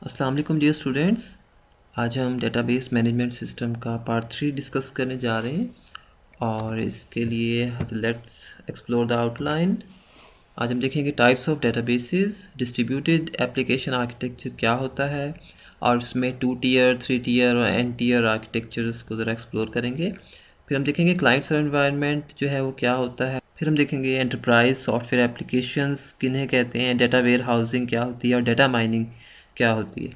अस्सलाम वालेकुम dear students. आज हम डेटाबेस मैनेजमेंट सिस्टम का पार्ट 3 डिस्कस करने जा रहे हैं और इसके लिए लेट्स एक्सप्लोर द आउटलाइन। आज हम देखेंगे types of databases, distributed application architecture क्या होता है और इसमें 2 टीयर, 3 टीयर और n टीयर आर्किटेक्चर्स को ज़रा एक्सप्लोर करेंगे। फिर हम देखेंगे क्लाइंट सर्वर एनवायरनमेंट जो है वो क्या होता है। फिर हम देखेंगे एंटरप्राइज सॉफ्टवेयर एप्लीकेशंस किन्हें कहते हैं, डेटा वेयर हाउसिंग क्या होती है और डेटा माइनिंग क्या होती है।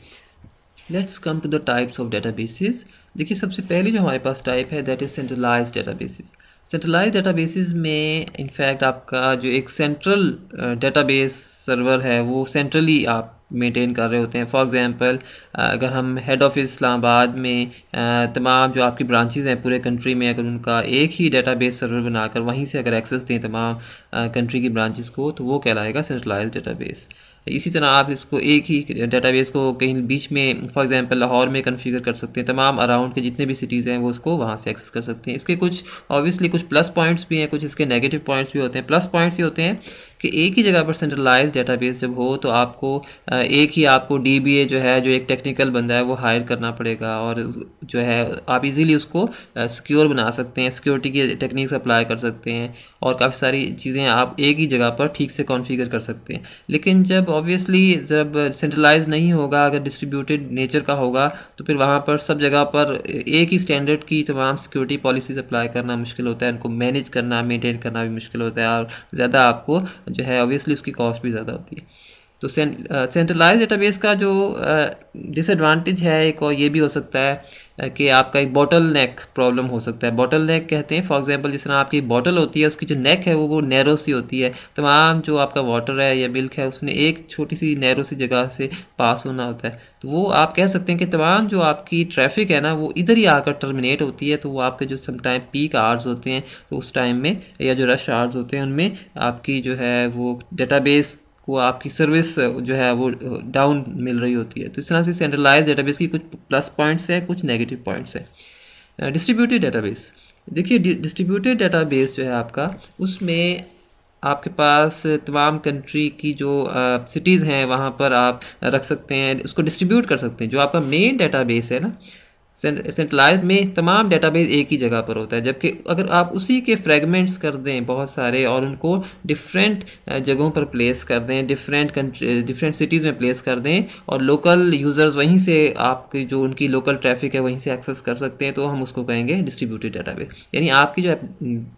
Let's come to the types of databases. देखिए सबसे पहले जो हमारे पास टाइप है that is centralized databases. Centralized databases में इनफैक्ट आपका जो एक सेंट्रल डेटाबेस सर्वर है वो सेंट्रली आप मेंटेन कर रहे होते हैं। फॉर एग्जांपल अगर हम हेड ऑफिस इस्लामाबाद में तमाम जो आपकी ब्रांचेस हैं पूरे कंट्री में, अगर उनका एक ही डेटाबेस सर्वर बनाकर वहीं से अगर एक्सेस दें तमाम कंट्री की ब्रांचेस को, तो वो कहलाएगा सेंट्रलाइज्ड डेटाबेस। इसी तरह आप इसको एक ही डेटाबेस को कहीं बीच में फॉर एग्जांपल लाहौर में कॉन्फ़िगर कर सकते हैं, तमाम अराउंड के जितने भी सिटीज़ हैं वो उसको वहाँ से एक्सेस कर सकते हैं। इसके कुछ ऑब्वियसली कुछ प्लस पॉइंट्स भी हैं, कुछ इसके नेगेटिव पॉइंट्स भी होते हैं। प्लस पॉइंट्स ये होते हैं कि एक ही जगह पर सेंट्रलाइज्ड डेटाबेस जब हो तो आपको एक ही आपको डीबीए जो है, जो एक टेक्निकल बंदा है, वो हायर करना पड़ेगा और जो है आप इजीली उसको सिक्योर बना सकते हैं, सिक्योरिटी की टेक्निक्स अप्लाई कर सकते हैं और काफ़ी सारी चीज़ें आप एक ही जगह पर ठीक से कॉन्फ़िगर कर सकते हैं। लेकिन जब ऑब्वियसली जब सेंट्रलाइज नहीं होगा, अगर डिस्ट्रीब्यूटेड नेचर का होगा, तो फिर वहाँ पर सब जगह पर एक ही स्टैंडर्ड की तमाम सिक्योरिटी पॉलिसीज़ अप्लाई करना मुश्किल होता है, उनको मैनेज करना, मेंटेन करना भी मुश्किल होता है और ज़्यादा आपको जो है ऑब्वियसली उसकी कॉस्ट भी ज़्यादा होती है। तो सेंट्रलाइज डेटाबेस का जो डिसएडवांटेज है एक और ये भी हो सकता है कि आपका एक बॉटल नेक प्रॉब्लम हो सकता है। बॉटल नेक कहते हैं फॉर एग्जांपल जिस तरह आपकी बॉटल होती है उसकी जो नेक है वो नैरो सी होती है। तमाम जो आपका वाटर है या मिल्क है उसने एक छोटी सी नैरो सी जगह से पास होना होता है, तो वो आप कह सकते हैं कि तमाम जो आपकी ट्रैफिक है ना वो इधर ही आकर टर्मिनेट होती है। तो वो आपके जो समटाइम पीक आवर्स होते हैं तो उस टाइम में या जो रश आवर्स होते हैं उनमें आपकी जो है वो डेटाबेस को आपकी सर्विस जो है वो डाउन मिल रही होती है। तो इस तरह से सेंट्रलाइज डेटाबेस की कुछ प्लस पॉइंट्स हैं, कुछ नेगेटिव पॉइंट्स हैं। डिस्ट्रीब्यूटेड डेटाबेस, देखिए डिस्ट्रीब्यूटेड डेटाबेस जो है आपका, उसमें आपके पास तमाम कंट्री की जो सिटीज़ हैं वहाँ पर आप रख सकते हैं, उसको डिस्ट्रीब्यूट कर सकते हैं। जो आपका मेन डेटाबेस है ना सेंट्रलाइज में तमाम डेटाबेस एक ही जगह पर होता है, जबकि अगर आप उसी के फ्रेगमेंट्स कर दें बहुत सारे और उनको डिफरेंट जगहों पर प्लेस कर दें, डिफरेंट सिटीज़ में प्लेस कर दें और लोकल यूज़र्स वहीं से आपकी जो उनकी लोकल ट्रैफिक है वहीं से एक्सेस कर सकते हैं, तो हम उसको कहेंगे डिस्ट्रीब्यूटेड डेटाबेस। यानी आपकी जो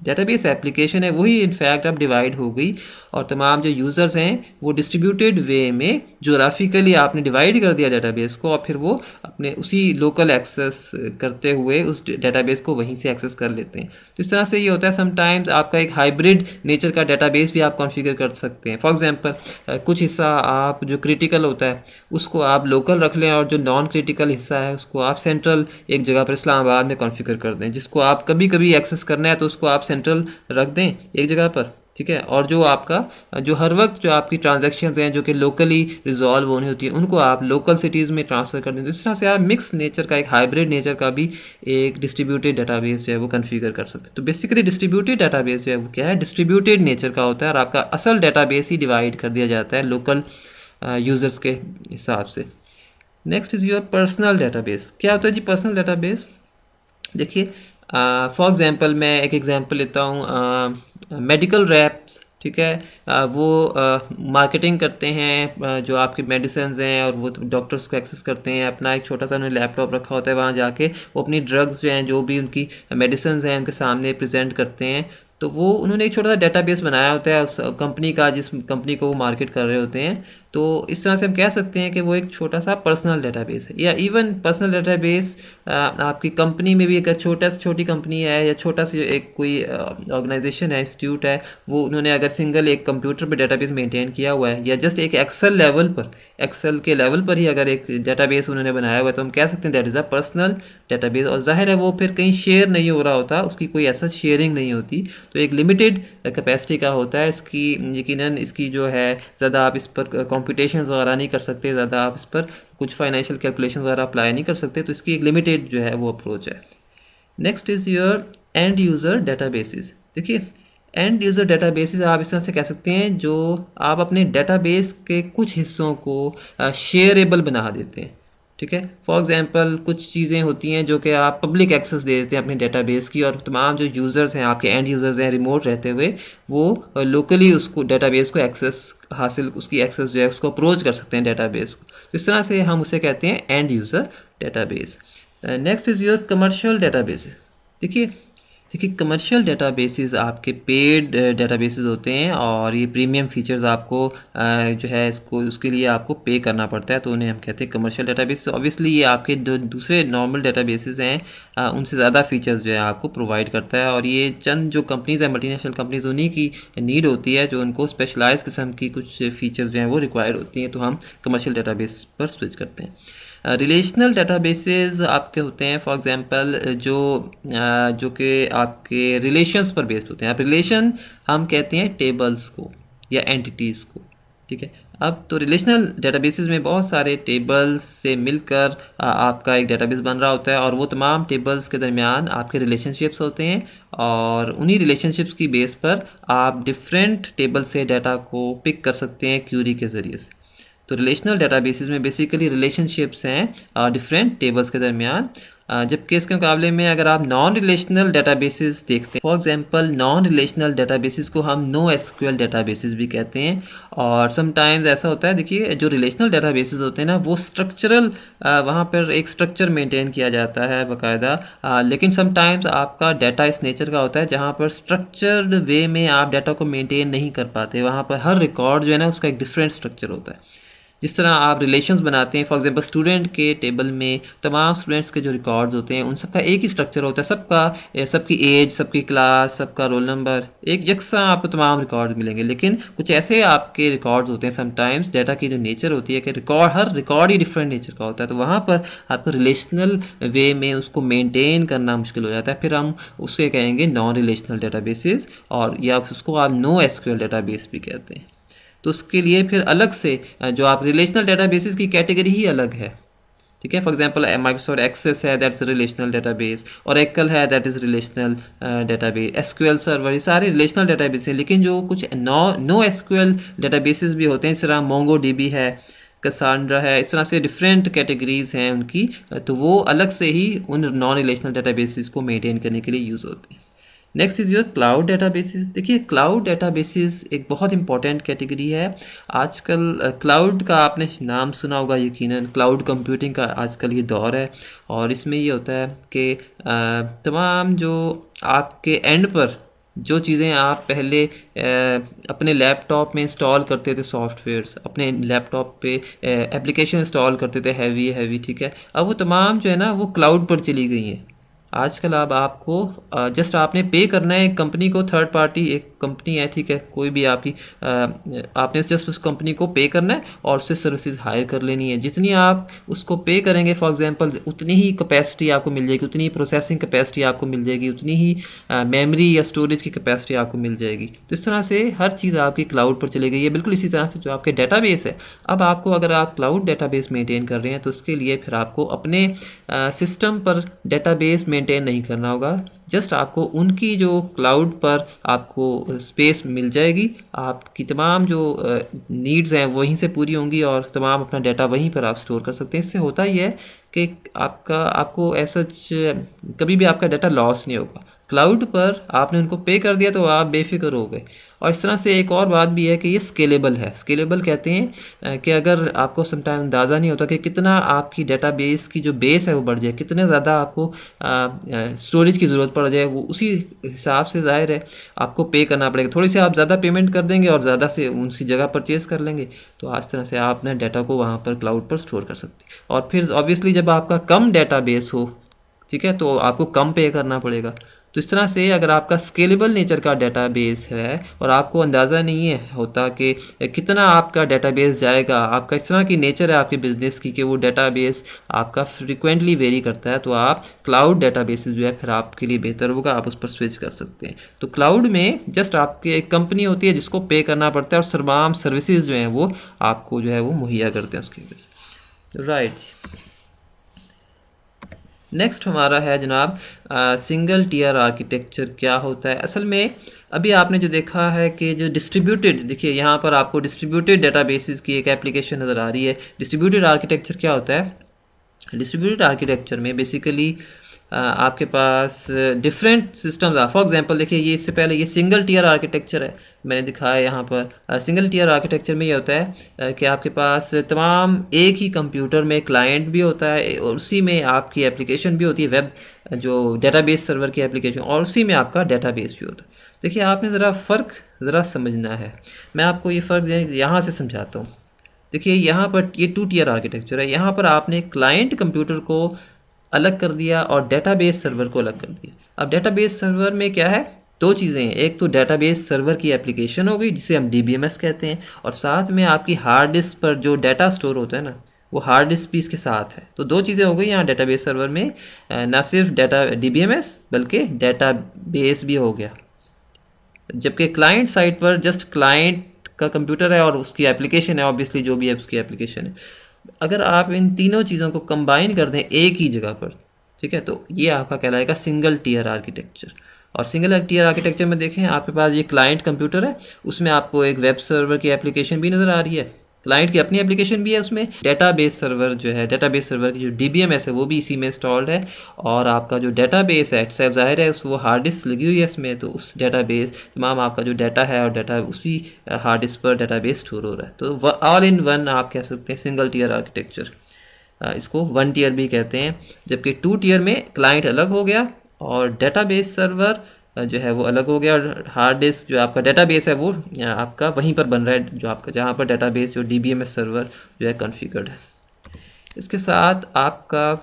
डेटाबेस एप्लीकेशन है वही इनफैक्ट अब डिवाइड हो गई और तमाम जो यूज़र्स हैं वो डिस्ट्रीब्यूटेड वे में जोग्राफिकली आपने डिवाइड कर दिया डेटाबेस को और फिर वो अपने उसी लोकल एक्सेस करते हुए उस डेटाबेस को वहीं से एक्सेस कर लेते हैं। तो इस तरह से ये होता है समटाइम्स आपका एक हाइब्रिड नेचर का डेटाबेस भी आप कॉन्फ़िगर कर सकते हैं। फॉर एग्जांपल कुछ हिस्सा आप जो क्रिटिकल होता है उसको आप लोकल रख लें और जो नॉन क्रिटिकल हिस्सा है उसको आप सेंट्रल एक जगह पर इस्लामाबाद में कॉन्फ़िगर कर दें। जिसको आप कभी कभी एक्सेस करना है तो उसको आप सेंट्रल रख दें एक जगह पर, ठीक है। और जो आपका जो हर वक्त जो आपकी ट्रांजैक्शंस हैं जो कि लोकली रिजॉल्व होनी होती है उनको आप लोकल सिटीज़ में ट्रांसफ़र कर दें। तो इस तरह से आप मिक्स नेचर का, एक हाइब्रिड नेचर का भी एक डिस्ट्रीब्यूटेड डेटाबेस जो है वो कॉन्फ़िगर कर सकते हैं। तो बेसिकली डिस्ट्रीब्यूटेड डेटाबेस जो है वो क्या है, डिस्ट्रीब्यूटेड नेचर का होता है और आपका असल डेटाबेस ही डिवाइड कर दिया जाता है लोकल यूज़र्स के हिसाब से। Next is your personal database. क्या होता है जी पर्सनल डेटाबेस? देखिए फॉर एग्जांपल मैं एक एग्जांपल लेता हूँ, मेडिकल रैप्स, ठीक है। वो मार्केटिंग करते हैं जो आपके मेडिसिन हैं और वो डॉक्टर्स को एक्सेस करते हैं। अपना एक छोटा सा उन्होंने लैपटॉप रखा होता है, वहाँ जाके वो अपनी ड्रग्स जो हैं, जो भी उनकी मेडिसिन हैं, उनके सामने प्रेजेंट करते हैं। तो वो उन्होंने एक छोटा सा डेटाबेस बनाया होता है उस कंपनी का, जिस कंपनी को वो मार्केट कर रहे होते हैं। तो इस तरह से हम कह सकते हैं कि वो एक छोटा सा पर्सनल डेटाबेस है। या इवन पर्सनल डेटाबेस आपकी कंपनी में भी एक छोटी कंपनी है या छोटा सा एक कोई ऑर्गेनाइजेशन है, इंस्टीट्यूट है, वो उन्होंने अगर सिंगल एक कंप्यूटर पे डेटाबेस मेंटेन किया हुआ है या जस्ट एक एक्सेल के लेवल पर ही अगर एक डेटाबेस उन्होंने बनाया हुआ है, तो हम कह सकते हैं that is a personal database. और जाहिर है वो फिर कहीं शेयर नहीं हो रहा होता, उसकी कोई ऐसा शेयरिंग नहीं होती, तो एक लिमिटेड कैपेसिटी का होता है। इसकी यकीनन इसकी जो है ज़्यादा आप इस पर कंप्यूटेशंस वगैरह नहीं कर सकते, ज़्यादा आप इस पर कुछ फाइनेंशियल कैलकुलेशन वगैरह अप्लाई नहीं कर सकते, तो इसकी एक लिमिटेड जो है वो अप्रोच है। Next is your end user databases. देखिए एंड यूज़र डेटाबेसेस आप इस तरह से कह सकते हैं जो आप अपने डेटाबेस के कुछ हिस्सों को शेयरेबल बना देते हैं, ठीक है। फॉर एग्जांपल कुछ चीज़ें होती हैं जो कि आप पब्लिक एक्सेस दे देते हैं अपने डेटाबेस की, और तमाम जो यूज़र्स हैं, आपके एंड यूज़र्स हैं रिमोट रहते हुए, वो लोकली उसको डेटाबेस को एक्सेस हासिल उसकी एक्सेस जो है उसको अप्रोच कर सकते हैं डेटाबेस को। तो इस तरह से हम उसे कहते हैं end user database. Next is your commercial database. देखिए कमर्शियल डेटाबेसेस आपके पेड डेटाबेसेस होते हैं, और ये प्रीमियम फीचर्स आपको जो है इसको उसके लिए आपको पे करना पड़ता है, तो उन्हें हम कहते हैं कमर्शियल डेटाबेस। ऑब्वियसली ये आपके दूसरे नॉर्मल डेटाबेसेस हैं उनसे ज़्यादा फीचर्स जो है आपको प्रोवाइड करता है, और ये चंद जो कंपनीज़ हैं मल्टीनेशनल कंपनीज़ उन्हीं की नीड होती है जो उनको स्पेशलाइज किस्म की कुछ फीचर्स जो हैं वो रिक्वायर होती हैं, तो हम कमर्शियल डेटाबेस पर स्विच करते हैं। रिलेशनल डेटाबेसेस आपके होते हैं फॉर एग्जांपल जो कि आपके रिलेशंस पर बेस्ड होते हैं। अब रिलेशन हम कहते हैं टेबल्स को या एंटिटीज़ को, ठीक है। अब तो रिलेशनल डेटाबेसेस में बहुत सारे टेबल्स से मिलकर आपका एक डेटाबेस बन रहा होता है, और वो तमाम टेबल्स के दरमियान आपके रिलेशनशिप्स होते हैं, और उन्हीं रिलेशनशिप्स की बेस पर आप डिफरेंट टेबल से डाटा को पिक कर सकते हैं क्यूरी के ज़रिए से। तो रिलेशनल डेटाबेसेस में बेसिकली रिलेशनशिप्स हैं डिफरेंट टेबल्स के दरमियान, जबकि इसके मुकाबले में अगर आप नॉन रिलेशनल डेटाबेसेस देखते हैं, for example non relational databases को हम नो एसक्यूएल डेटाबेसेस भी कहते हैं। और समटाइम्स ऐसा होता है, देखिए जो रिलेशनल डेटाबेसेस होते हैं ना वो स्ट्रक्चरल वहाँ पर एक स्ट्रक्चर मेंटेन किया जाता है बाकायदा, लेकिन समटाइम्स आपका डाटा इस नेचर का होता है जहाँ पर स्ट्रक्चर्ड वे में आप डाटा को मेंटेन नहीं कर पाते, वहाँ पर हर रिकॉर्ड जो है ना उसका एक डिफरेंट स्ट्रक्चर होता है। जिस तरह आप रिलेशंस बनाते हैं, फॉर एग्जांपल स्टूडेंट के टेबल में तमाम स्टूडेंट्स के जो रिकॉर्ड्स होते हैं उन सबका एक ही स्ट्रक्चर होता है, सबकी एज, सबकी क्लास, सबका रोल नंबर, एक यकसा आपको तमाम रिकॉर्ड्स मिलेंगे। लेकिन कुछ ऐसे आपके रिकॉर्ड्स होते हैं समटाइम्स, डाटा की जो नेचर होती है कि हर रिकॉर्ड ही डिफरेंट नेचर का होता है, तो वहाँ पर आपको रिलेशनल वे में उसको मेनटेन करना मुश्किल हो जाता है। फिर हम उससे कहेंगे नॉन रिलेशनल डेटाबेसेस, और या उसको आप नो एसक्यूएल डेटाबेस भी कहते हैं। तो उसके लिए फिर अलग से जो आप रिलेशनल डेटाबेसेस की कैटेगरी ही अलग है, ठीक है। फॉर एग्जांपल माइक्रोसॉफ्ट एक्सेस है, दैट्स रिलेशनल डेटाबेस, ओरेकल है, that is relational database, SQL server, ये सारे रिलेशनल डेटाबेस हैं। लेकिन जो कुछ नो एसक्यूएल डेटाबेसेस भी होते हैं, इस तरह मोंगो डीबी है, कसांड्रा है, इस तरह से डिफरेंट कैटेगरीज हैं उनकी, तो वो अलग से ही उन नॉन रिलेशनल डेटाबेसेस को मेंटेन करने के लिए यूज़ होती हैं। Next is your cloud databases. देखिए क्लाउड डेटाबेसेस एक बहुत इंपॉर्टेंट कैटेगरी है। आजकल क्लाउड का आपने नाम सुना होगा यकीनन, क्लाउड कंप्यूटिंग का आजकल ये दौर है, और इसमें ये होता है कि तमाम जो आपके एंड पर जो चीज़ें आप पहले अपने लैपटॉप में इंस्टॉल करते थे, सॉफ्टवेयर्स अपने लैपटॉप पे एप्लीकेशन इंस्टॉल करते थे हैवी, ठीक है, अब वो तमाम जो है ना वो क्लाउड पर चली गई हैं। आजकल अब आपको जस्ट आपने पे करना है एक कंपनी को, थर्ड पार्टी एक कंपनी है, ठीक है, कोई भी आपकी आपने जस्ट उस कंपनी को पे करना है और उससे सर्विसेज हायर कर लेनी है। जितनी आप उसको पे करेंगे फॉर एग्जांपल उतनी ही कैपेसिटी आपको मिल जाएगी, उतनी ही प्रोसेसिंग कैपेसिटी आपको मिल जाएगी, उतनी ही मेमोरी या स्टोरेज की कैपेसिटी आपको मिल जाएगी। तो इस तरह से हर चीज़ आपकी क्लाउड पर चली गई है। बिल्कुल इसी तरह से जो आपके डेटाबेस है, अब आपको अगर आप क्लाउड डेटाबेस मेंटेन कर रहे हैं तो उसके लिए फिर आपको अपने सिस्टम पर डेटाबेस मेंटेन नहीं करना होगा, जस्ट आपको उनकी जो क्लाउड पर आपको स्पेस मिल जाएगी, आपकी तमाम जो नीड्स हैं वहीं से पूरी होंगी, और तमाम अपना डाटा वहीं पर आप स्टोर कर सकते हैं। इससे होता ही है कि आपको ऐसा कभी भी आपका डाटा लॉस नहीं होगा। क्लाउड पर आपने उनको पे कर दिया तो आप बेफिक्र हो गए। और इस तरह से एक और बात भी है कि ये स्केलेबल है। स्केलेबल कहते हैं कि अगर आपको समटाइम अंदाज़ा नहीं होता कि कितना आपकी डेटाबेस की जो बेस है वो बढ़ जाए, कितने ज़्यादा आपको स्टोरेज की ज़रूरत पड़ जाए, वो उसी हिसाब से ज़ाहिर है आपको पे करना पड़ेगा। थोड़ी सी आप ज़्यादा पेमेंट कर देंगे और ज़्यादा से उसी जगह परचेज़ कर लेंगे, तो आज तरह से आप अपने डाटा को वहाँ पर क्लाउड पर स्टोर कर सकते हैं। और फिर ऑब्वियसली जब आपका कम डेटाबेस हो, ठीक है, तो आपको कम पे करना पड़ेगा। तो इस तरह से अगर आपका स्केलेबल नेचर का डेटाबेस है और आपको अंदाज़ा नहीं है होता कि कितना आपका डेटाबेस जाएगा, आपका इस तरह की नेचर है आपके बिज़नेस की कि वो डेटाबेस आपका फ्रिक्वेंटली वेरी करता है, तो आप क्लाउड डेटाबेसेस जो है फिर आपके लिए बेहतर होगा, आप उस पर स्विच कर सकते हैं। तो क्लाउड में जस्ट आपकी एक कंपनी होती है जिसको पे करना पड़ता है, और तमाम सर्विसेज जो हैं वो आपको जो है वो मुहैया करते हैं उसकी वजह से, राइट। नेक्स्ट हमारा है जनाब सिंगल टीयर आर्किटेक्चर क्या होता है। असल में अभी आपने जो देखा है कि जो डिस्ट्रीब्यूटेड, देखिए यहाँ पर आपको डिस्ट्रीब्यूटेड डेटाबेसेस की एक एप्लीकेशन नज़र आ रही है। डिस्ट्रीब्यूटेड आर्किटेक्चर क्या होता है? डिस्ट्रीब्यूटेड आर्किटेक्चर में बेसिकली आपके पास डिफरेंट सिस्टम्स आ, फॉर एग्जांपल देखिए ये इससे पहले ये सिंगल टीयर आर्किटेक्चर है, मैंने दिखाया यहाँ पर। सिंगल टीयर आर्किटेक्चर में ये होता है कि आपके पास तमाम एक ही कंप्यूटर में क्लाइंट भी होता है और उसी में आपकी एप्लीकेशन भी होती है, वेब जो डेटाबेस सर्वर की एप्लीकेशन, और उसी में आपका डेटाबेस भी होता है। देखिए आपने ज़रा फ़र्क ज़रा समझना है, मैं आपको ये फ़र्क यहाँ से समझाता हूँ। देखिए यहाँ पर ये 2 टीयर आर्किटेक्चर है, यहाँ पर आपने क्लाइंट कंप्यूटर को अलग कर दिया और डेटाबेस सर्वर को अलग कर दिया। अब डेटाबेस सर्वर में क्या है? दो चीज़ें हैं, एक तो डेटाबेस सर्वर की एप्लीकेशन हो गई जिसे हम DBMS कहते हैं, और साथ में आपकी हार्ड डिस्क पर जो डाटा स्टोर होता है ना, वो हार्ड डिस्क भी इसके साथ है। तो दो चीज़ें हो गई यहाँ डेटाबेस सर्वर में, ना सिर्फ डाटा DBMS बल्कि डेटाबेस भी हो गया। जबकि क्लाइंट साइड पर जस्ट क्लाइंट का कंप्यूटर है और उसकी एप्लीकेशन है, ऑब्वियसली जो भी है उसकी एप्लीकेशन है। अगर आप इन तीनों चीज़ों को कंबाइन कर दें एक ही जगह पर, ठीक है, तो ये आपका कहलाएगा सिंगल टीयर आर्किटेक्चर। और सिंगल टीयर आर्किटेक्चर में देखें आपके पास ये क्लाइंट कंप्यूटर है, उसमें आपको एक वेब सर्वर की एप्लीकेशन भी नज़र आ रही है, क्लाइंट की अपनी एप्लीकेशन भी है, उसमें डेटाबेस सर्वर जो है, डेटाबेस सर्वर की जो DBMS है वो भी इसी में इंस्टॉल्ड है, और आपका जो डेटाबेस है सब ज़ाहिर है उस वो हार्ड डिस्क लगी हुई है इसमें, तो उस डेटाबेस तमाम आपका जो डाटा है और डाटा उसी हार्ड डिस्क पर डेटाबेस स्टोर हो रहा है। तो ऑल इन वन आप कह सकते हैं सिंगल टीयर आर्किटेक्चर, इसको 1 टीयर भी कहते हैं। जबकि 2 टीयर में क्लाइंट अलग हो गया और डेटाबेस सर्वर जो है वो अलग हो गया, और हार्ड डिस्क जो आपका डेटाबेस है वो आपका वहीं पर बन रहा है, जो आपका जहाँ पर डेटाबेस जो DBMS सर्वर जो है कॉन्फ़िगर्ड है। इसके साथ आपका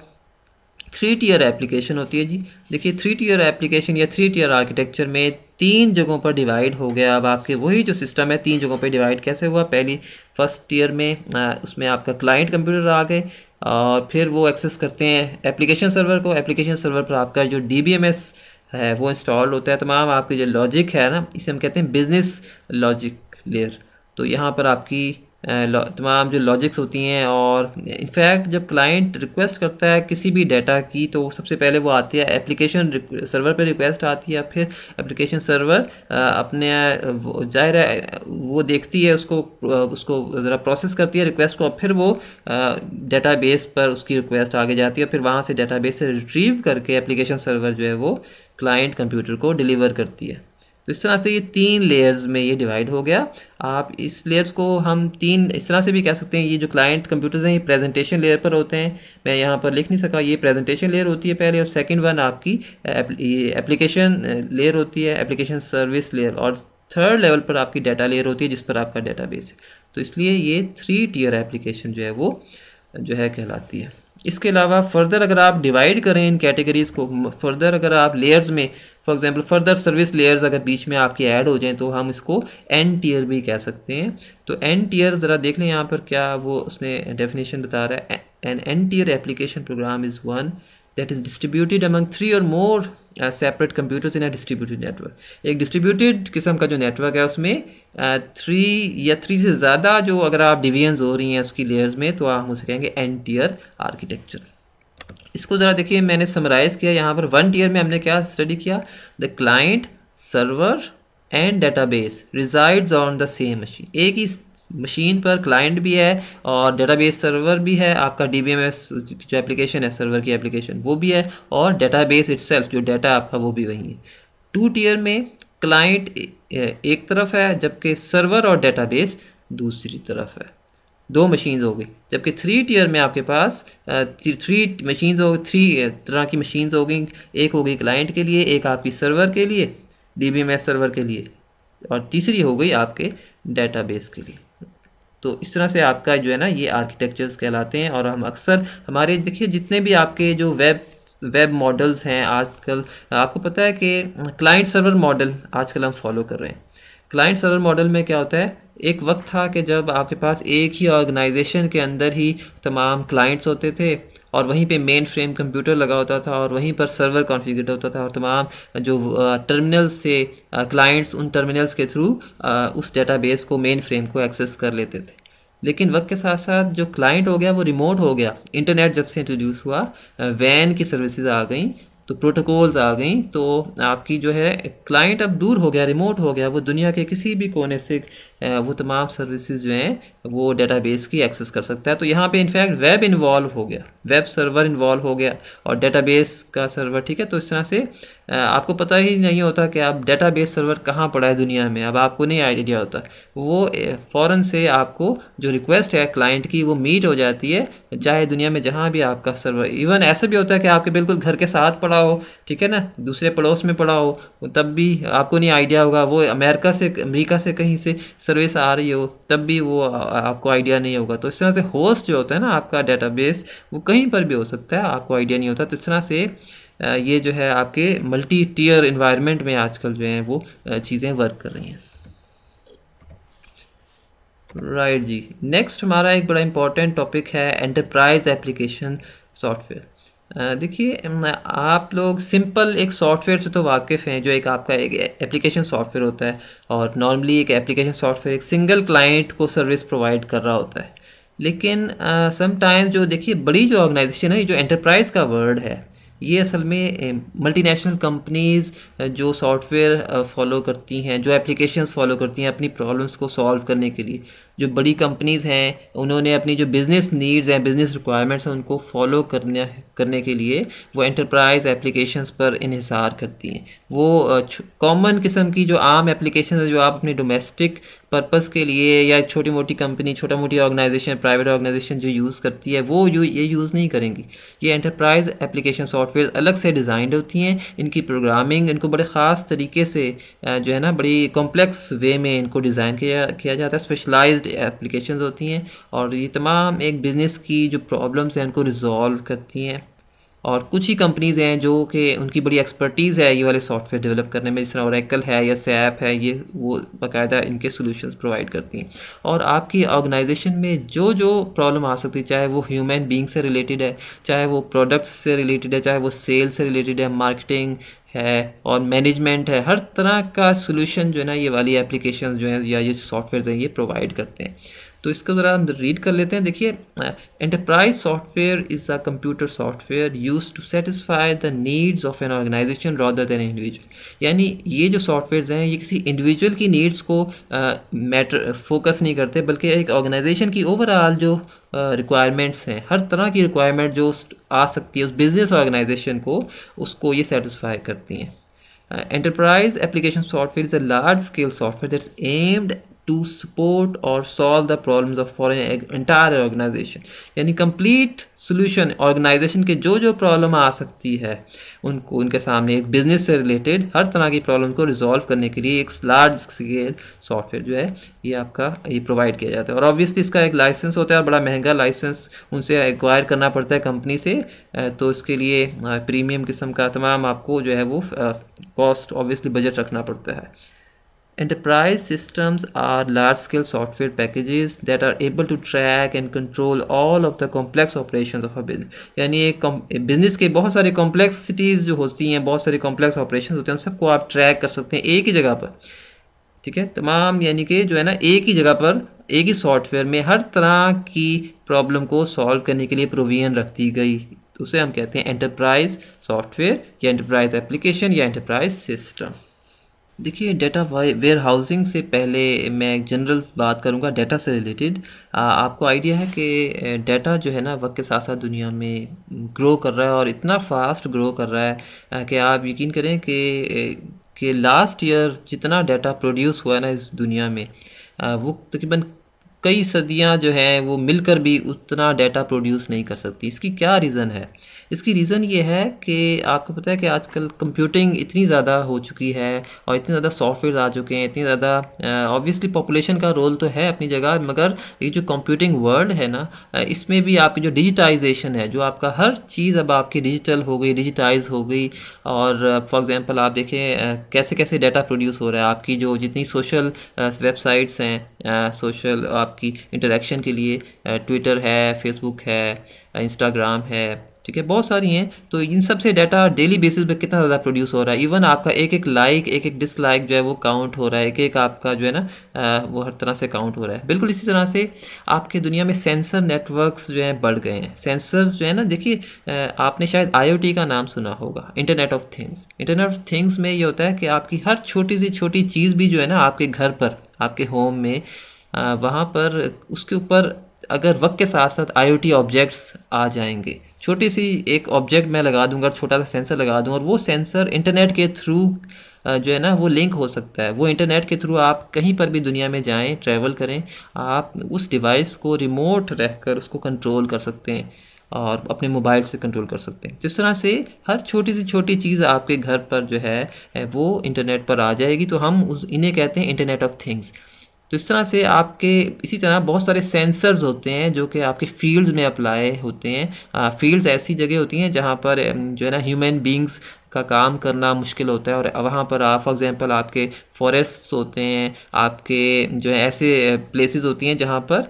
3 टीयर एप्लीकेशन होती है जी। देखिए 3 टीयर एप्लीकेशन या 3 टीयर आर्किटेक्चर में 3 जगहों पर डिवाइड हो गया। अब आपके वही जो सिस्टम है 3 जगहों पर डिवाइड कैसे हुआ? पहली फर्स्ट टीयर में उसमें आपका क्लाइंट कंप्यूटर आ गए और फिर वो एक्सेस करते हैं एप्लीकेशन सर्वर को। एप्लीकेशन सर्वर पर आपका जो DBMS है वो इंस्टॉल होता है, तमाम आपके जो लॉजिक है ना, इसे हम कहते हैं बिजनेस लॉजिक लेयर। तो यहाँ पर आपकी तमाम जो लॉजिक्स होती हैं, और इनफैक्ट जब क्लाइंट रिक्वेस्ट करता है किसी भी डाटा की तो सबसे पहले वो आती है एप्लीकेशन सर्वर पे रिक्वेस्ट आती है, फिर एप्लीकेशन सर्वर अपने जाहिर है वो देखती है उसको ज़रा प्रोसेस करती है रिक्वेस्ट को, और फिर वो डेटाबेस पर उसकी रिक्वेस्ट आगे जाती है, फिर वहाँ से डेटाबेस से रिट्रीव करके एप्लीकेशन सर्वर जो है वो क्लाइंट कंप्यूटर को डिलीवर करती है। तो इस तरह से ये 3 लेयर्स में ये डिवाइड हो गया। आप इस लेयर्स को हम 3 इस तरह से भी कह सकते हैं, ये जो क्लाइंट कंप्यूटर्स हैं ये प्रेजेंटेशन लेयर पर होते हैं, मैं यहाँ पर लिख नहीं सका, ये प्रेजेंटेशन लेयर होती है पहले, और सेकंड वन आपकी एप्लीकेशन लेयर होती है, एप्लीकेशन सर्विस लेयर, और थर्ड लेवल पर आपकी डाटा लेयर होती है जिस पर आपका डेटाबेस है। तो इसलिए ये 3 टीयर एप्लीकेशन जो है वो जो है कहलाती है। इसके अलावा फर्दर अगर आप डिवाइड करें इन कैटेगरीज़ को, फर्दर अगर आप लेयर्स में for example further service layers अगर बीच में आपकी ऐड हो जाएं तो हम इसको N टीयर भी कह सकते हैं। तो N टीयर ज़रा देख लें यहाँ पर क्या वो उसने डेफिनेशन बता रहा है। N N tier application program is one that is distributed among 3 और more separate computers in a distributed network. एक डिस्ट्रीब्यूटेड किस्म का जो नेटवर्क है उसमें 3 या 3 से ज़्यादा जो अगर आप डिवीजन्स हो रही हैं उसकी लेयर्स में, तो आप उसे कहेंगे N टीयर आर्किटेक्चर। इसको ज़रा देखिए, मैंने समराइज़ किया यहाँ पर। 1 टीयर में हमने क्या स्टडी किया? The client server and database resides on the same machine. एक ही मशीन पर क्लाइंट भी है और डेटाबेस सर्वर भी है, आपका DBMS जो एप्लीकेशन है सर्वर की एप्लीकेशन वो भी है, और डेटाबेस इटसेल्फ जो डाटा आपका वो भी वही है। 2 टीयर में क्लाइंट एक तरफ है जबकि सर्वर और डेटाबेस दूसरी तरफ है, 2 मशीन्स हो गई। जबकि 3 टीयर में आपके पास 3 मशीन्स हो, 3 तरह की मशीन्स हो गई। एक हो गई क्लाइंट के लिए, एक आपकी सर्वर के लिए DBMS सर्वर के लिए, और तीसरी हो गई आपके डेटाबेस के लिए। तो इस तरह से आपका जो है ना ये आर्किटेक्चर्स कहलाते हैं। और हम अक्सर हमारे देखिए जितने भी आपके जो वेब मॉडल्स हैं आजकल, आपको पता है कि क्लाइंट सर्वर मॉडल आजकल हम फॉलो कर रहे हैं। क्लाइंट सर्वर मॉडल में क्या होता है, एक वक्त था कि जब आपके पास एक ही ऑर्गेनाइजेशन के अंदर ही तमाम क्लाइंट्स होते थे और वहीं पे मेन फ्रेम कंप्यूटर लगा होता था और वहीं पर सर्वर कॉन्फ़िगर होता था, और तमाम जो टर्मिनल्स से क्लाइंट्स उन टर्मिनल्स के थ्रू उस डेटाबेस को मेन फ्रेम को एक्सेस कर लेते थे। लेकिन वक्त के साथ साथ जो क्लाइंट हो गया वो रिमोट हो गया। इंटरनेट जब से इंट्रोड्यूस हुआ, वैन की सर्विसेज आ गई, तो प्रोटोकॉल्स आ गई, तो आपकी जो है क्लाइंट अब दूर हो गया, रिमोट हो गया, वो दुनिया के किसी भी कोने से वो तमाम सर्विसेज जो हैं वो डेटाबेस की एक्सेस कर सकता है। तो यहाँ पे इनफैक्ट वेब इन्वॉल्व हो गया, वेब सर्वर इन्वॉल्व हो गया और डेटाबेस का सर्वर, ठीक है। तो इस तरह से आपको पता ही नहीं होता कि आप डेटाबेस सर्वर कहाँ पड़ा है दुनिया में, अब आपको नहीं आइडिया होता। वो फ़ौरन से आपको जो रिक्वेस्ट है क्लाइंट की वो मीट हो जाती है, चाहे दुनिया में जहाँ भी आपका सर्वर, इवन ऐसा भी होता है कि आपके बिल्कुल घर के साथ पड़ा हो, ठीक है ना, दूसरे पड़ोस में पड़ा हो, तब भी आपको नहीं आइडिया होगा। वो अमेरिका से कहीं से सर्विस आ रही हो, तब भी वो आपको आइडिया नहीं होगा। तो इस तरह से होस्ट जो होता है ना आपका डेटाबेस, वो कहीं पर भी हो सकता है, आपको आइडिया नहीं होता। तो इस तरह से ये जो है आपके मल्टी टीयर इन्वायरमेंट में आजकल जो है वो चीज़ें वर्क कर रही हैं। राइट जी, नेक्स्ट हमारा एक बड़ा इंपॉर्टेंट टॉपिक है एंटरप्राइज एप्लीकेशन सॉफ्टवेयर। देखिए, आप लोग सिंपल एक सॉफ्टवेयर से तो वाकिफ़ हैं, जो एक आपका एक एप्लीकेशन सॉफ्टवेयर होता है, और नॉर्मली एक एप्लीकेशन सॉफ्टवेयर एक सिंगल क्लाइंट को सर्विस प्रोवाइड कर रहा होता है। लेकिन समटाइम्स जो देखिए बड़ी जो ऑर्गेनाइजेशन है, ये जो एंटरप्राइज़ का वर्ड है, ये असल में मल्टीनेशनल कंपनीज़ जो सॉफ्टवेयर फॉलो करती हैं, जो एप्लीकेशंस फॉलो करती हैं अपनी प्रॉब्लम्स को सॉल्व करने के लिए, जो बड़ी कंपनीज़ हैं, उन्होंने अपनी जो बिज़नेस नीड्स हैं, बिज़नेस रिक्वायरमेंट्स हैं, उनको फॉलो करने के लिए वो एंटरप्राइज एप्लीकेशंस पर इन्हिसार करती हैं। वो कॉमन किस्म की जो आम एप्लीकेशन है, जो आप अपने डोमेस्टिक पर्पस के लिए या छोटी मोटी कंपनी, छोटा मोटी ऑर्गेनाइजेशन, प्राइवेट ऑर्गेनाइजेशन जो यूज़ करती है, वो ये यूज़ नहीं करेंगी। ये एंटरप्राइज एप्लीकेशन सॉफ्टवेयर अलग से डिज़ाइंड होती हैं, इनकी प्रोग्रामिंग, इनको बड़े ख़ास तरीके से जो है ना बड़ी कॉम्प्लेक्स वे में इनको डिज़ाइन किया जाता है, स्पेशलाइज्ड एप्लीकेशंस होती हैं, और ये तमाम एक बिज़नेस की जो प्रॉब्लम्स हैं उनको रिजॉल्व करती हैं। और कुछ ही कंपनीज़ हैं जो कि उनकी बड़ी एक्सपर्टीज़ है ये वाले सॉफ्टवेयर डेवलप करने में, जिस तरह ओरेकल है या सैप है, ये वो बाकायदा इनके सॉल्यूशंस प्रोवाइड करती हैं। और आपकी ऑर्गेनाइजेशन में जो जो प्रॉब्लम आ सकती है, चाहे वो ह्यूमन बीइंग से रिलेटेड है, चाहे वो प्रोडक्ट्स से रिलेटेड है, चाहे वो सेल से रिलेटेड है, मार्केटिंग है और मैनेजमेंट है, हर तरह का सॉल्यूशन जो है ना ये वाली एप्लीकेशन जो है या ये सॉफ्टवेयर हैं ये प्रोवाइड करते हैं। तो इसको ज़रा हम रीड कर लेते हैं। देखिए, enterprise software is a computer software used to satisfy the needs of an organization rather than individual. यानी ये जो सॉफ्टवेयर हैं ये किसी इंडिविजुअल की नीड्स को मैटर फोकस नहीं करते, बल्कि एक ऑर्गेनाइजेशन की ओवरऑल जो रिक्वायरमेंट्स हैं, हर तरह की रिक्वायरमेंट जो आ सकती है उस बिज़नेस ऑर्गेनाइजेशन को, उसको ये सेटिस्फाई करती हैं। Enterprise application software is a large-scale software that's aimed to support or solve the problems of for an entire organization. यानी complete solution organization के जो जो प्रॉब्लम आ सकती है उनको, उनके सामने एक बिजनेस से रिलेटेड हर तरह की प्रॉब्लम को रिजॉल्व करने के लिए एक लार्ज स्केल सॉफ्टवेयर जो है ये आपका ये प्रोवाइड किया जाता है। और ऑब्वियसली इसका एक लाइसेंस होता है, बड़ा महंगा लाइसेंस उनसे एक्वायर करना पड़ता है कंपनी से, तो इसके लिए प्रीमियम किस्म का तमाम आपको जो है वो कॉस्ट ऑब्वियसली बजट रखना पड़ता है। Enterprise systems are large-scale software packages that are able to track and control all of the complex operations of a business. यानी एक बिजनेस के बहुत सारे कॉम्प्लेक्सिटीज़ जो होती हैं, बहुत सारे कॉम्प्लेक्स ऑपरेशन होते हैं, उन सबको आप ट्रैक कर सकते हैं एक ही जगह पर, ठीक है, तमाम, यानी कि जो है ना एक ही जगह पर एक ही सॉफ्टवेयर में हर तरह की प्रॉब्लम को सॉल्व करने के लिए प्रोविजन रख दी गई। तो उसे हम कहते हैं एंटरप्राइज सॉफ्टवेयर या एंटरप्राइज एप्लीकेशन या एंटरप्राइज सिस्टम। देखिए, डेटा वेयर हाउसिंग से पहले मैं एक जनरल बात करूंगा डेटा से रिलेटेड। आपको आइडिया है कि डेटा जो है ना वक्त के साथ साथ दुनिया में ग्रो कर रहा है, और इतना फास्ट ग्रो कर रहा है कि आप यकीन करें कि लास्ट ईयर जितना डाटा प्रोड्यूस हुआ है ना इस दुनिया में, वो तकरीबन कई सदियां जो हैं वो मिलकर भी उतना डाटा प्रोड्यूस नहीं कर सकती। इसकी क्या रीज़न है? इसकी रीज़न ये है कि आपको पता है कि आजकल कंप्यूटिंग इतनी ज़्यादा हो चुकी है और इतने ज़्यादा सॉफ्टवेयर आ चुके हैं, इतनी ज़्यादा ऑब्वियसली पॉपुलेशन का रोल तो है अपनी जगह, मगर ये जो कंप्यूटिंग वर्ल्ड है ना, इसमें भी आपकी जो डिजिटाइजेशन है, जो आपका हर चीज़ अब आपकी डिजिटल हो गई, डिजिटाइज हो गई। और फॉर एग्ज़ाम्पल आप देखें कैसे कैसे डाटा प्रोड्यूस हो रहा है, आपकी जो जितनी सोशल वेबसाइट्स हैं, सोशल आपकी इंटरेक्शन के लिए ट्विटर है, फेसबुक है, इंस्टाग्राम है, ठीक है, बहुत सारी हैं। तो इन सब से डाटा डेली बेसिस पे कितना ज़्यादा प्रोड्यूस हो रहा है, इवन आपका एक एक लाइक, एक एक डिसलाइक जो है वो काउंट हो रहा है, एक एक आपका जो है ना वो हर तरह से काउंट हो रहा है। बिल्कुल इसी तरह से आपके दुनिया में सेंसर नेटवर्क्स जो हैं बढ़ गए हैं। सेंसर्स जो है ना, देखिए आपने शायद IoT का नाम सुना होगा, internet of things. Internet of things में ये होता है कि आपकी हर छोटी से छोटी चीज़ भी जो है ना आपके घर पर, आपके होम में, वहाँ पर उसके ऊपर अगर वक्त के साथ साथ IoT ऑब्जेक्ट्स आ जाएंगे। छोटी सी एक ऑब्जेक्ट मैं लगा दूंगा, छोटा सा सेंसर लगा दूंगा, और वो सेंसर इंटरनेट के थ्रू जो है ना वो लिंक हो सकता है। वो इंटरनेट के थ्रू आप कहीं पर भी दुनिया में जाएं, ट्रैवल करें, आप उस डिवाइस को रिमोट रहकर उसको कंट्रोल कर सकते हैं और अपने मोबाइल से कंट्रोल कर सकते हैं। जिस तरह से हर छोटी सी छोटी चीज़ आपके घर पर जो है वो इंटरनेट पर आ जाएगी, तो हम इन्हें कहते हैं इंटरनेट ऑफ थिंग्स। तो इस तरह से आपके इसी तरह बहुत सारे सेंसर्स होते हैं जो कि आपके फील्ड्स में अप्लाई होते हैं। फील्ड्स ऐसी जगह होती हैं जहाँ पर जो है ना ह्यूमन बींग्स का काम करना मुश्किल होता है, और वहाँ पर आप फॉर एग्जांपल आपके फॉरेस्ट्स होते हैं, आपके जो है ऐसे प्लेसेस होती हैं जहाँ पर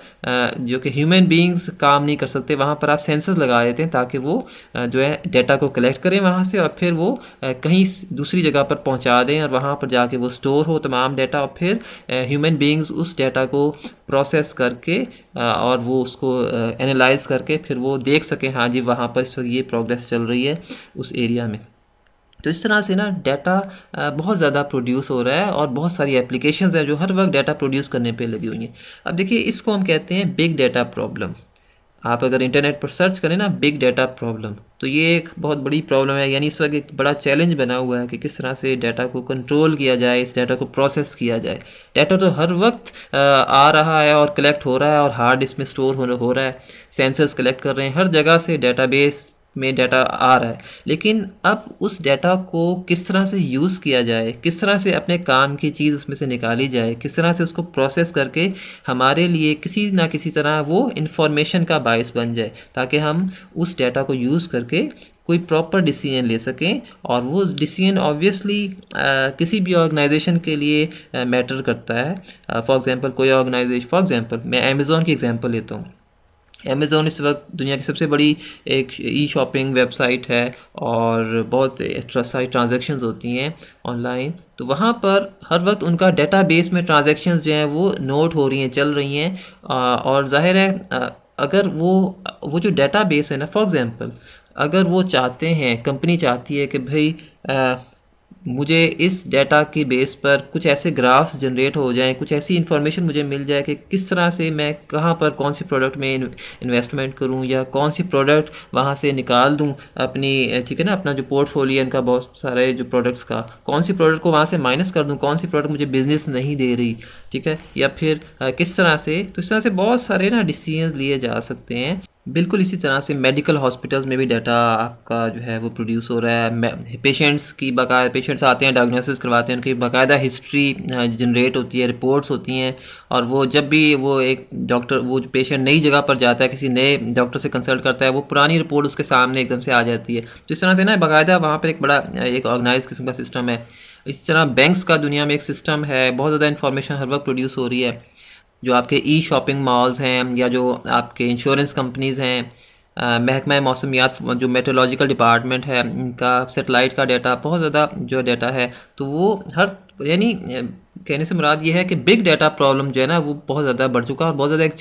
जो कि ह्यूमन बींग्स काम नहीं कर सकते। वहाँ पर आप सेंसर्स लगा देते हैं ताकि वो जो है डाटा को कलेक्ट करें वहाँ से, और फिर वो कहीं दूसरी जगह पर पहुँचा दें, और वहाँ पर जाके वो स्टोर हो तमाम डाटा, और फिर ह्यूमन बींग्स उस डाटा को प्रोसेस करके और वो उसको एनालाइज करके फिर वो देख सकें, हाँ जी वहाँ पर इस वक्त ये प्रोग्रेस चल रही है उस एरिया में। तो इस तरह से ना डाटा बहुत ज़्यादा प्रोड्यूस हो रहा है, और बहुत सारी एप्लीकेशंस हैं जो हर वक्त डाटा प्रोड्यूस करने पे लगी हुई हैं। अब देखिए, इसको हम कहते हैं बिग डाटा प्रॉब्लम। आप अगर इंटरनेट पर सर्च करें ना बिग डाटा प्रॉब्लम, तो ये एक बहुत बड़ी प्रॉब्लम है। यानी इस वक्त एक बड़ा चैलेंज बना हुआ है कि किस तरह से डाटा को कंट्रोल किया जाए, इस डाटा को प्रोसेस किया जाए। डाटा तो हर वक्त आ रहा है और कलेक्ट हो रहा है, और हार्ड डिस्क में स्टोर हो रहा है, सेंसर्स कलेक्ट कर रहे हैं, हर जगह से डेटाबेस में डाटा आ रहा है। लेकिन अब उस डाटा को किस तरह से यूज़ किया जाए, किस तरह से अपने काम की चीज़ उसमें से निकाली जाए, किस तरह से उसको प्रोसेस करके हमारे लिए किसी ना किसी तरह वो इन्फॉर्मेशन का बायस बन जाए, ताकि हम उस डाटा को यूज़ करके कोई प्रॉपर डिसीजन ले सकें। और वो डिसीजन ऑब्वियसली किसी भी ऑर्गेनाइजेशन के लिए मैटर करता है। फॉर एग्जांपल कोई ऑर्गेनाइजेशन, फॉर एग्जांपल मैं अमेज़ॉन की एग्जांपल लेता हूँ। अमेज़ॉन इस वक्त दुनिया की सबसे बड़ी एक ई शॉपिंग वेबसाइट है, और बहुत सारी ट्रांजैक्शंस होती हैं ऑनलाइन। तो वहाँ पर हर वक्त उनका डेटाबेस में ट्रांजैक्शंस जो हैं वो नोट हो रही हैं, चल रही हैं। और जाहिर है अगर वो जो डेटाबेस है ना, फॉर एग्जांपल अगर वो चाहते हैं, कंपनी चाहती है कि भाई मुझे इस डाटा के बेस पर कुछ ऐसे ग्राफ्स जनरेट हो जाएं, कुछ ऐसी इन्फॉर्मेशन मुझे मिल जाए कि किस तरह से मैं कहाँ पर कौन सी प्रोडक्ट में इन्वेस्टमेंट करूं, या कौन सी प्रोडक्ट वहाँ से निकाल दूं अपनी, ठीक है ना, अपना जो पोर्टफोलियो इनका बहुत सारे जो प्रोडक्ट्स का, कौन सी प्रोडक्ट को वहाँ से माइनस कर दूं, कौन सी प्रोडक्ट मुझे बिजनेस नहीं दे रही, ठीक है, या फिर किस तरह से। तो इस तरह से बहुत सारे ना डिसीजंस लिए जा सकते हैं। बिल्कुल इसी तरह से मेडिकल हॉस्पिटल्स में भी डाटा आपका जो है वो प्रोड्यूस हो रहा है। पेशेंट्स की बाकायदा, पेशेंट्स आते हैं, डायग्नोसिस करवाते हैं, उनकी बाकायदा हिस्ट्री जनरेट होती है, रिपोर्ट्स होती हैं। और वो जब भी वो एक डॉक्टर, वो पेशेंट नई जगह पर जाता है, किसी नए डॉक्टर से कंसल्ट करता है, वो पुरानी रिपोर्ट उसके सामने एकदम से आ जाती है। तो इस तरह से ना बाकायदा वहाँ पर एक बड़ा एक ऑर्गेनाइज किस्म का सिस्टम है। इस तरह बैंक्स का दुनिया में एक सिस्टम है, बहुत ज़्यादा इन्फॉर्मेशन हर वक्त प्रोड्यूस हो रही है। जो आपके ई शॉपिंग मॉल्स हैं, या जो आपके इंश्योरेंस कंपनीज़ हैं, महकमा मौसमियात जो मेट्रोलॉजिकल डिपार्टमेंट है, इनका सैटेलाइट का डाटा, बहुत ज़्यादा जो डाटा है, तो वो हर यानी कहने से मुराद ये है कि बिग डाटा प्रॉब्लम जो है ना वो बहुत ज़्यादा बढ़ चुका है, और बहुत ज़्यादा एक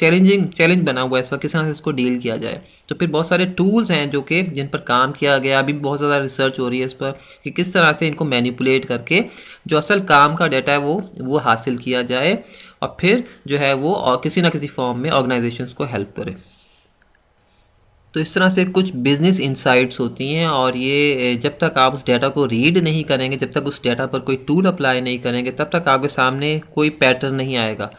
चैलेंज बना हुआ है इस वक्त, किस तरह से इसको डील किया जाए। तो फिर बहुत सारे टूल्स हैं जो कि जिन पर काम किया गया, अभी बहुत ज़्यादा रिसर्च हो रही है इस पर कि किस तरह से इनको मैनिपुलेट करके जो असल काम का डाटा है वो हासिल किया जाए, और फिर जो है वो किसी ना किसी फॉर्म में ऑर्गेनाइजेशंस को हेल्प करे। तो इस तरह से कुछ बिजनेस इंसाइट्स होती हैं, और ये जब तक आप उस डाटा को रीड नहीं करेंगे, जब तक उस डाटा पर कोई टूल अप्लाई नहीं करेंगे, तब तक आपके सामने कोई पैटर्न नहीं आएगा।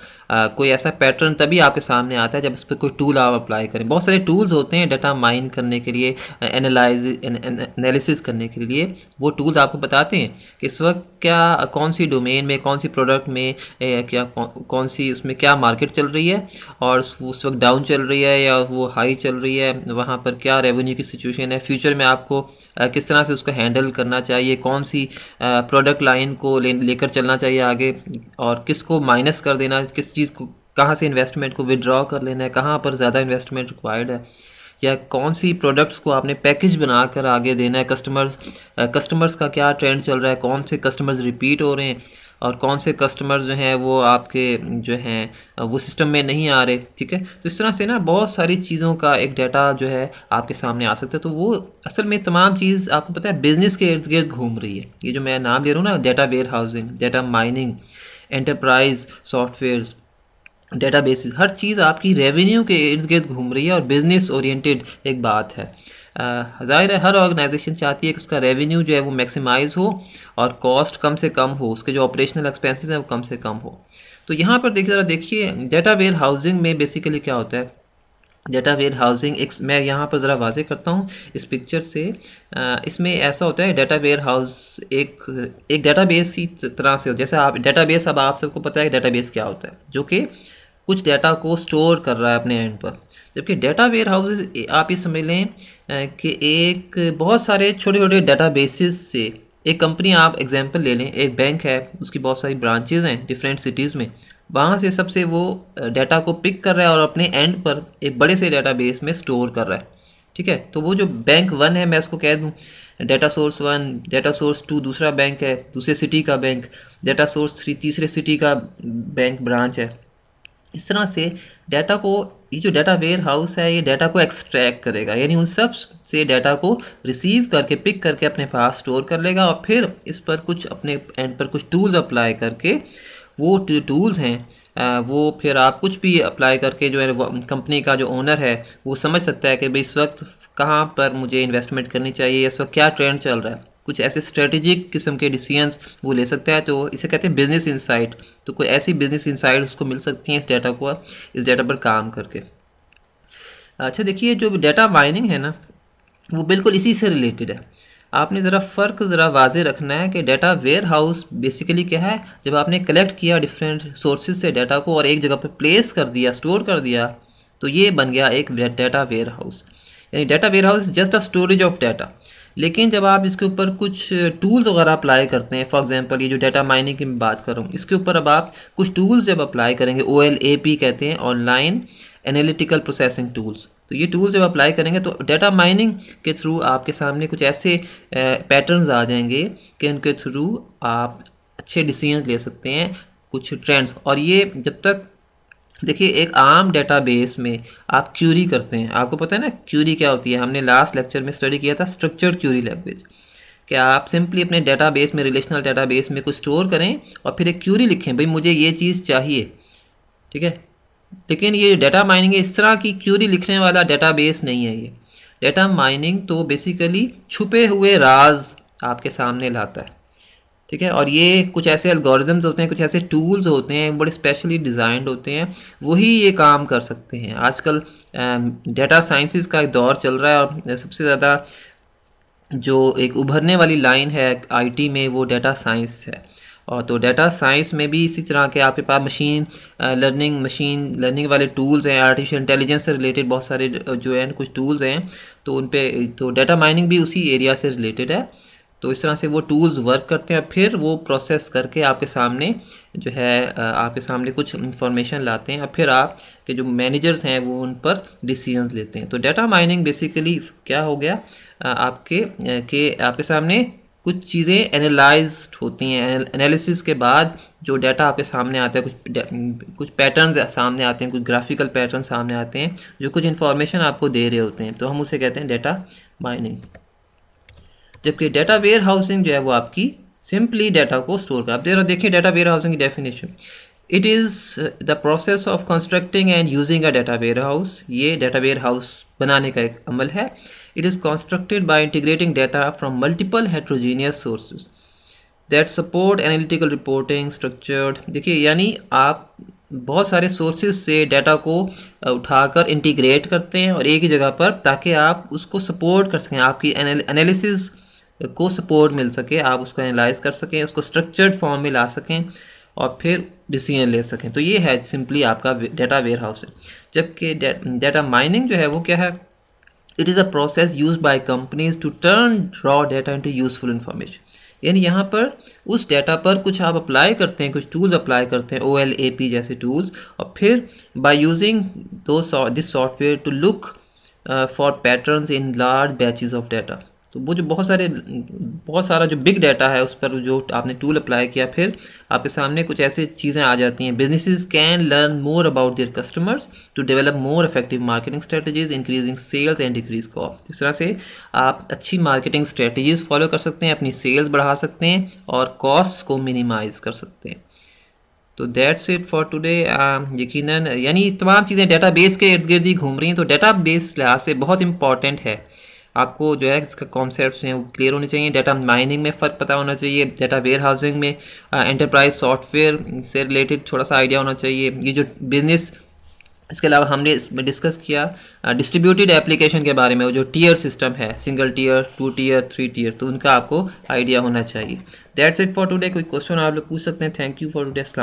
कोई ऐसा पैटर्न तभी आपके सामने आता है जब उस पर कोई टूल आप अप्लाई करें। बहुत सारे टूल्स होते हैं डाटा माइन करने के लिए, एनालिसिस करने के लिए। वो टूल्स आपको बताते हैं कि इस वक्त क्या, कौन सी डोमेन में, कौन सी प्रोडक्ट में क्या कौन सी उसमें क्या मार्केट चल रही है, और उस वक्त डाउन चल रही है या वो हाई चल रही है, वहाँ पर क्या रेवेन्यू की सिचुएशन है, फ्यूचर में आपको किस तरह से उसको हैंडल करना चाहिए, कौन सी प्रोडक्ट लाइन को लेकर चलना चाहिए आगे, और किसको माइनस कर देना, किस चीज़ को, कहाँ से इन्वेस्टमेंट को विड्रॉ कर लेना है, कहाँ पर ज़्यादा इन्वेस्टमेंट रिक्वायर्ड है। या कौन सी प्रोडक्ट्स को आपने पैकेज बनाकर आगे देना है, कस्टमर्स का क्या ट्रेंड चल रहा है, कौन से कस्टमर्स रिपीट हो रहे हैं और कौन से कस्टमर जो हैं वो आपके जो हैं वो सिस्टम में नहीं आ रहे, ठीक है। तो इस तरह से ना बहुत सारी चीज़ों का एक डाटा जो है आपके सामने आ सकता है। तो वो असल में तमाम चीज़ आपको पता है बिज़नेस के इर्द गिर्द घूम रही है। ये जो मैं नाम ले रहा हूँ ना, data warehousing, data mining, enterprise softwares, databases, हर चीज़ आपकी रेवेन्यू के इर्द गिर्द घूम रही है और बिज़नेस ओरिएंटेड एक बात है। ज़ाहिर है हर ऑर्गेनाइजेशन चाहती है कि उसका रेवेन्यू जो है वो मैक्सिमाइज़ हो और कॉस्ट कम से कम हो, उसके जो ऑपरेशनल एक्सपेंसेस हैं वो कम से कम हो। तो यहाँ पर देखिए ज़रा देखिए डाटा वेयर हाउसिंग में बेसिकली क्या होता है। डाटा वेयर हाउसिंग एक मैं यहाँ पर ज़रा वाज़े करता हूँ इस पिक्चर से। इसमें ऐसा होता है डाटा वेयर हाउस एक डाटाबेस की तरह से हो, जैसे आप डाटाबेस, अब आप सबको पता है डाटाबेस क्या होता है, जो कि कुछ डाटा को स्टोर कर रहा है अपने एंड पर। जबकि डाटा वेयर हाउस आप ये समझ लें कि एक बहुत सारे छोटे छोटे डाटाबेसेस से एक कंपनी, आप एग्जांपल ले लें, एक बैंक है, उसकी बहुत सारी ब्रांचेज़ हैं डिफरेंट सिटीज़ में, वहाँ से सबसे वो डाटा को पिक कर रहा है और अपने एंड पर एक बड़े से डाटाबेस में स्टोर कर रहा है, ठीक है। तो वो जो बैंक 1 है, मैं उसको कह दूँ डाटा सोर्स 1, डाटा सोर्स 2 दूसरा बैंक है, दूसरे सिटी का बैंक, डाटा सोर्स 3 तीसरे सिटी का बैंक ब्रांच है। इस तरह से डाटा को, ये जो डाटा वेयर हाउस है ये डाटा को एक्सट्रैक्ट करेगा, यानी उन सब से डाटा को रिसीव करके पिक करके अपने पास स्टोर कर लेगा और फिर इस पर कुछ अपने एंड पर कुछ टूल्स अप्लाई करके, वो टूल्स हैं वो फिर आप कुछ भी अप्लाई करके जो है कंपनी का जो ओनर है वो समझ सकता है कि भाई इस वक्त कहाँ पर मुझे इन्वेस्टमेंट करनी चाहिए, इस वक्त क्या ट्रेंड चल रहा है, कुछ ऐसे स्ट्रेटेजिक किस्म के डिसीजंस वो ले सकता है। तो इसे कहते हैं बिजनेस इंसाइट। तो कोई ऐसी बिजनेस इंसाइट उसको मिल सकती हैं इस डाटा पर काम करके। अच्छा देखिए जो डाटा माइनिंग है ना वो बिल्कुल इसी से रिलेटेड है। आपने ज़रा फ़र्क ज़रा वाज़े रखना है कि डाटा वेयर हाउस बेसिकली क्या है, जब आपने कलेक्ट किया डिफरेंट सोर्सेज से डाटा को और एक जगह पर प्लेस कर दिया, स्टोर कर दिया, तो ये बन गया एक डाटा वेयर हाउस। यानी data warehouse just a storage of data. लेकिन जब आप इसके ऊपर कुछ टूल्स वगैरह अप्लाई करते हैं, फॉर एग्जांपल ये जो डाटा माइनिंग की मैं बात कर रहा हूँ, इसके ऊपर अब आप कुछ टूल्स जब अप्लाई करेंगे, OLAP कहते हैं, ऑनलाइन एनालिटिकल प्रोसेसिंग टूल्स, तो ये टूल्स जब अप्लाई करेंगे तो डाटा माइनिंग के थ्रू आपके सामने कुछ ऐसे पैटर्न्स आ जाएंगे कि उनके थ्रू आप अच्छे डिसीजन ले सकते हैं, कुछ ट्रेंड्स। और ये जब तक देखिए एक आम डेटाबेस में आप क्यूरी करते हैं, आपको पता है ना क्यूरी क्या होती है, हमने लास्ट लेक्चर में स्टडी किया था स्ट्रक्चर्ड क्यूरी लैंग्वेज, कि आप सिंपली अपने डेटाबेस में, रिलेशनल डेटाबेस में कुछ स्टोर करें और फिर एक क्यूरी लिखें, भाई मुझे ये चीज़ चाहिए, ठीक है। लेकिन ये डाटा माइनिंग इस तरह की क्यूरी लिखने वाला डेटाबेस नहीं है। ये डाटा माइनिंग तो बेसिकली छुपे हुए राज आपके सामने लाता है, ठीक है। और ये कुछ ऐसे एल्गोरिदम्स होते हैं, कुछ ऐसे टूल्स होते हैं, बड़े स्पेशली डिज़ाइंड होते हैं, वही ये काम कर सकते हैं। आजकल डाटा साइंसेस का एक दौर चल रहा है और सबसे ज़्यादा जो एक उभरने वाली लाइन है IT में वो डाटा साइंस है। और तो डाटा साइंस में भी इसी तरह के आपके पास मशीन लर्निंग वाले टूल्स हैं, आर्टिफिशियल इंटेलिजेंस से रिलेटेड बहुत सारे जो है कुछ टूल्स हैं, तो उन पे तो डाटा माइनिंग भी उसी एरिया से रिलेटेड है। तो इस तरह से वो टूल्स वर्क करते हैं, फिर वो प्रोसेस करके आपके सामने जो है आपके सामने कुछ इंफॉर्मेशन लाते हैं और फिर आप के जो मैनेजर्स हैं वो उन पर डिसीजंस लेते हैं। तो डाटा माइनिंग बेसिकली क्या हो गया, आपके सामने कुछ चीज़ें एनालाइज होती हैं, एनालिसिस के बाद जो डाटा आपके सामने आता है, कुछ पैटर्न्स सामने आते हैं, कुछ ग्राफिकल पैटर्न सामने आते हैं जो कुछ इन्फॉर्मेशन आपको दे रहे होते हैं, तो हम उसे कहते हैं डाटा माइनिंग। जबकि डाटा वेयर हाउसिंग जो है वो आपकी सिंपली डाटा को स्टोर कर। आप देखिए डाटा वेयर हाउसिंग की definition, it is the process of constructing and using a data warehouse. ये डाटा वेयर हाउस बनाने का एक अमल है। It is constructed by integrating data from multiple heterogeneous sources that support analytical reporting structured. देखिए यानी आप बहुत सारे सोर्सेज से डाटा को उठाकर इंटीग्रेट करते हैं और एक ही जगह पर, ताकि आप उसको सपोर्ट कर सकें, आपकी एनालिसिस को सपोर्ट मिल सके, आप उसको एनालाइज कर सकें, उसको स्ट्रक्चर्ड फॉर्म में ला सकें और फिर डिसीजन ले सकें। तो ये है सिंपली आपका डाटा वेयर हाउस है। जबकि डाटा माइनिंग जो है वो क्या है, it is a process use by companies to turn raw data into useful information. यानी यहाँ पर उस डाटा पर कुछ आप अप्लाई करते हैं, कुछ टूल्स अप्लाई करते हैं, OLAP जैसे टूल्स, और फिर by using this software to look for patterns in large batches of data. तो वो जो बहुत सारा जो बिग डाटा है उस पर जो आपने टूल अप्लाई किया, फिर आपके सामने कुछ ऐसी चीज़ें आ जाती हैं। Businesses can learn more about their customers to develop more effective marketing strategies, increasing sales and decrease cost. इस तरह से आप अच्छी मार्केटिंग स्ट्रेटजीज फॉलो कर सकते हैं, अपनी सेल्स बढ़ा सकते हैं और कॉस्ट को मिनिमाइज कर सकते हैं। तो दैट्स इट फॉर टुडे। यकीनन यानी तमाम चीज़ें डेटाबेस के इर्द गिर्द ही घूम रही हैं। तो डेटाबेस लिहाज से बहुत इंपॉर्टेंट है, आपको जो है इसका कॉन्सेप्ट्स हैं वो क्लियर होने चाहिए। डाटा माइनिंग में फ़र्क पता होना चाहिए, डाटा वेयर हाउसिंग में एंटरप्राइज सॉफ्टवेयर से रिलेटेड थोड़ा सा आइडिया होना चाहिए। ये जो बिजनेस, इसके अलावा हमने इसमें डिस्कस किया डिस्ट्रीब्यूटेड एप्लीकेशन के बारे में, वो जो टीयर सिस्टम है, सिंगल टीयर, 2 टीयर, 3 टीयर, तो उनका आपको आइडिया होना चाहिए। That's it for today. कोई क्वेश्चन आप लोग पूछ सकते हैं। Thank you for today.